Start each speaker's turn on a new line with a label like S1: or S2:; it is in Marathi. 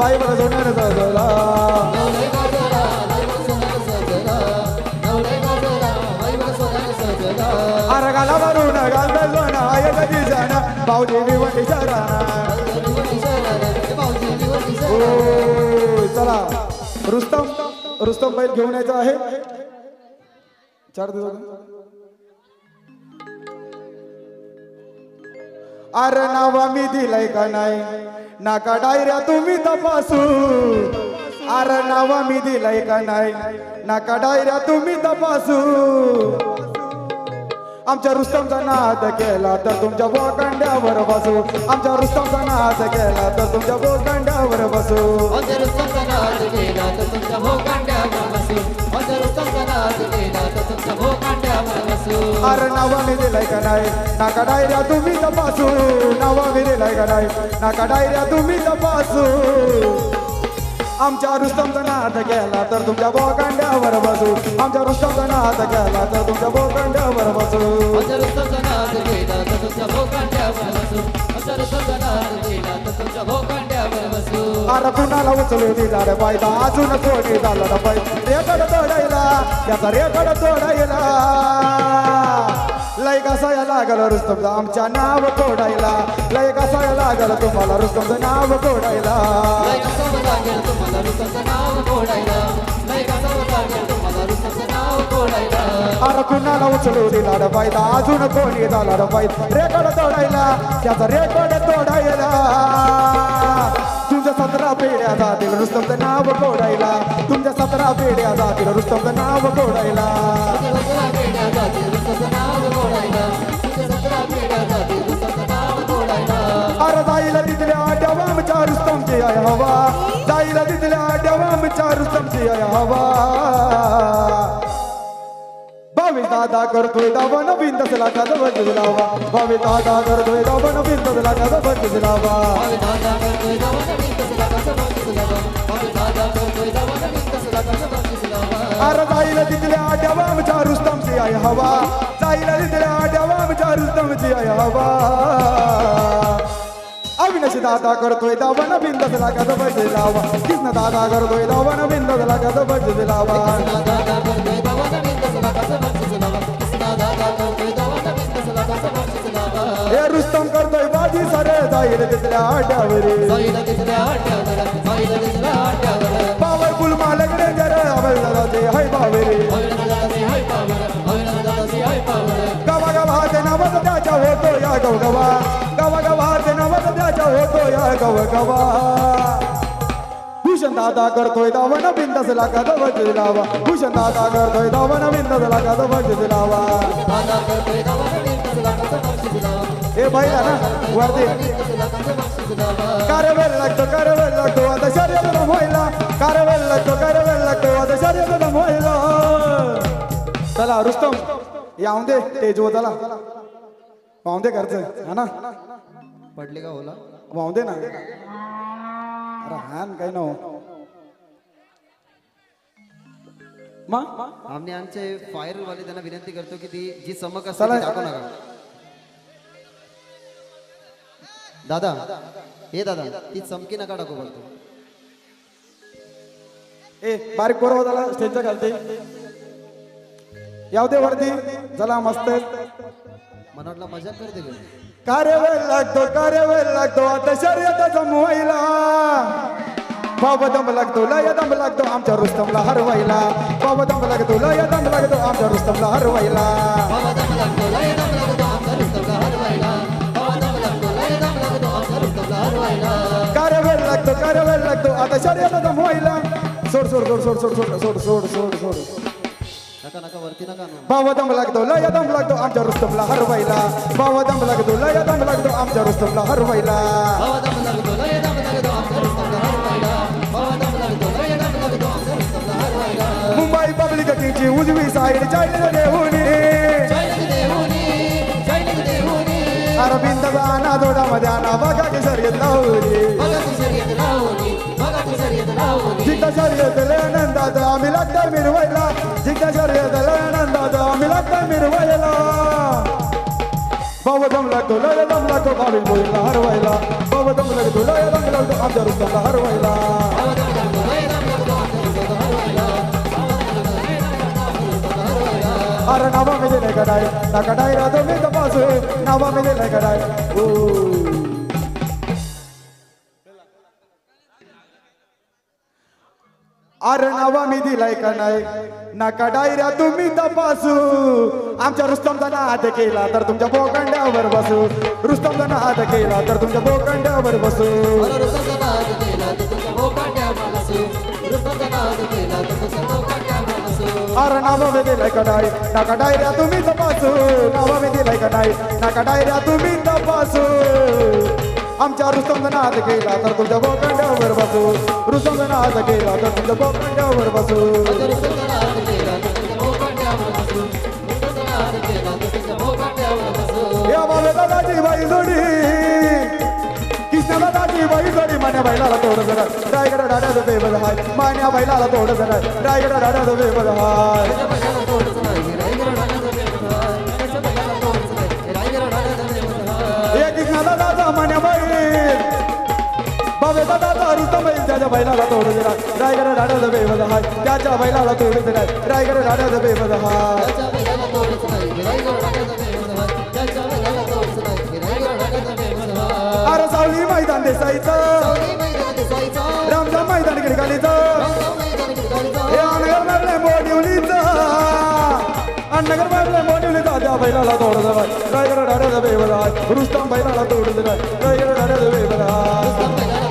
S1: बाई बघा सोन्याने सजला अरे गाला भरून घालता सोना आय कधी जाना भाऊजी विवटी शरा चला रुस्तम बैल घेऊन यायचा आहे 4 दिवस अरे नावा मी दिलाय का नाही नाका डायऱ्या तुम्ही तपासू अरे नावा मी दिलाय का नाही नाका डायऱ्या तुम्ही तपासू आमच्या रुस्तमचा नाद केला तर तुमच्या बोकांड्यावर बसू आमच्या रुस्तमचा नाद केला तर तुमच्या बोकांड्यावर बसू
S2: आमच्या रुस्तमचा नाद केला तर तुमच्या बोकांड्यावर बसू आमच्या रुस्तमचा नाद केला तर तुमच्या बोकांड्यावर बसू
S1: अरे नावा मी दिलाय का नाही नाका डायऱ्या तुम्ही तपासू नावा मी दिलाय का नाही नाका डायऱ्या तुम्ही तपासू आमच्या रुस्तमचा नाद केला तर तुमच्या बोकांड्यावर बसू आमच्या रुस्तमचा नाद केला तर तुमच्या बोकांड्यावर बसू
S2: आमच्या रुस्तमचा नाद केला तर तुमच्या बोकांड्यावर बसू आमच्या रुस्तमचा नाद केला तर तुमच्या बोकांड्यावर बसू
S1: अरे कुणाला उचलू दिला रे पायदा अजून कोणी झाला रे पाय रेकड तोडायला त्याचा रेकड तोडायला लय कसाया लागल रुस्तमचं आमच्या नाव तोडायला लय कसाया लागल तुम्हाला रुस्तमचं नाव तोडायला
S2: लय कसावं लागेल तुम्हाला रुस्तमचं नाव तोडायला लय कसावं लागेल तुम्हाला रुस्तमचं नाव तोडायला
S1: अरे कुणाला उचलू दिला रे पायदा अजून कोणी झाला रे पाय रेकड तोडायला त्याचा रेकड तोडायला तुमच्या 17 पिढ्या जातील रुस्तमचं नाव तोडायला तुमच्या 17 पिढ्या जातील रुस्तमचं नाव तोडायला अरे जाईला तिथल्या देवामच्या रुस्तमची आहे हवा जाईला तिथल्या देवामच्या रुस्तमची आहे हवा भावी दादा करतोय दावन बिंदसला कद बजलावा भावी दादा करतोय दावन बिंदसला कद बजलावा अरे जाईला तिथल्या देवामच्या रुस्तमची आहे हवा जाईला तिथल्या देवामच्या रुस्तमची आहे हवा अविनाश दादा करतोय दावन बिंदसला कद बजलावा कृष्ण दादा करतोय दावन बिंदसला कद बजलावा हे रुस्तम करतोय बाजी सारे जाईल तिथल्या आट्यावरी बावर फुल मालकडे जरे अवलदाचे हाय बावेरी गावा गावाचे नावच त्याच्या होतो या गवगवा गावा गावाचे नावच त्याच्या होतो या गवगवा भूषण दादा करतोय दावन बिंदसला कद बजलावा भूषण दादा करतोय दावन बिंदसला कद बजलावा हे बाईला ना वरती कारवेल लागतो आता शर्यत व्हायला कारवेल लागतो आता शर्यत व्हायला चला रुस्तम याऊन दे तेजो चला पाहून दे घरचं हा ना
S2: पडले का होला
S1: पाहून दे ना अरे हान काही ना मग
S2: आम्ही आमचे फायर वाले त्यांना विनंती करतो की ती जी चमक असते ती दाखवू नका दादा हे दादा ती चमकी नका टाकू बघतो
S1: ए बारीक पोरव झाला स्टेजच्या खालती याव दे वरती चला मस्त
S2: मला वाटलं मजा करते का
S1: कार्यवेल लागतो आता शर्यत जमवायला बाबा दम लागतो लय दम लागतो आमच्या रुस्तमला हरवायला बाबा दम लागतो लय दम लागतो आमच्या रुस्तमला हरवायला कार्यवेल लागतो आता शर्यत जमवायला सोड
S2: नका नका वरती नका
S1: बाबा दम लागतो लय दम लागतो आमच्या रुस्तमला हरवायला बाबा दम लागतो लय दम लागतो आमच्या रुस्तमला हरवायला मुंबई पब्लिक टीची उजवी साईड चायला देऊनी अरविंद गाना दोडा मध्ये आना बघा की शर्यत लावली जिंका शर्यत लय आनंदात आम्ही लागतोय मिरवायला जिंका शर्यत लय आनंदात आम्ही लागतोय मिरवायला बाबा दम लागतो तुला या दमला तो भावी मोहितला हरवायला बाबा दमला तुला या दमला तो आमच्या रुस्तमला हरवायला अरे नावा मी दिले कडाय ना कडाय रा तुम्ही तपासू नावा मी दिले कडाय अरे नावा मी दिलाय का नाही नका डायऱ्या तुम्ही तपासू आमच्या रुस्तमचा नाद केला तर तुमच्या बोकांड्यावर बसू रुस्तमचा नाद केला तर तुमच्या बोकांड्यावर बसू अरे नावा मी दिलाय का नाही नका डायऱ्या तुम्ही तपासू नावा मी दिलाय का नाही नका डायऱ्या तुम्ही तपासू आमच्या रुस्तमचा नाद केला तर तुमच्या बोकांड्यावर बसू रुस्तमचा नाद केला तर तुमच्या बोकांड्यावर बसू या बाबा दादाची बाई जोडी कृष्णा दादाची बाई जोडी मान्या बैलाला तोड जरा रायगड डाड्याचं बेबल हाय मान्या बैलाला तोड जरा रायगड डाड्याचं बेबल हाय कृष्णा दादाचा मान्या बैल बाबे दादाचा रुस्तम बैल त्याच्या बैलाला तोड जरा रायगड डाड्याचं बेबल हाय त्याच्या बैलाला तोड जरा रायगड डाड्याचं बेबल हाय अरे सावली मैदान देसाईचं रामजा मैदान गिडगालीचं अनगर मारले मोडिवलीचं अनगर मारले मोडिवलीचा त्या बैलाला तोड जरा रायगड डाड्याचं बेबल हाय रुस्तम बैलाला तोड जरा रायगड डाड्याचं बेबल हाय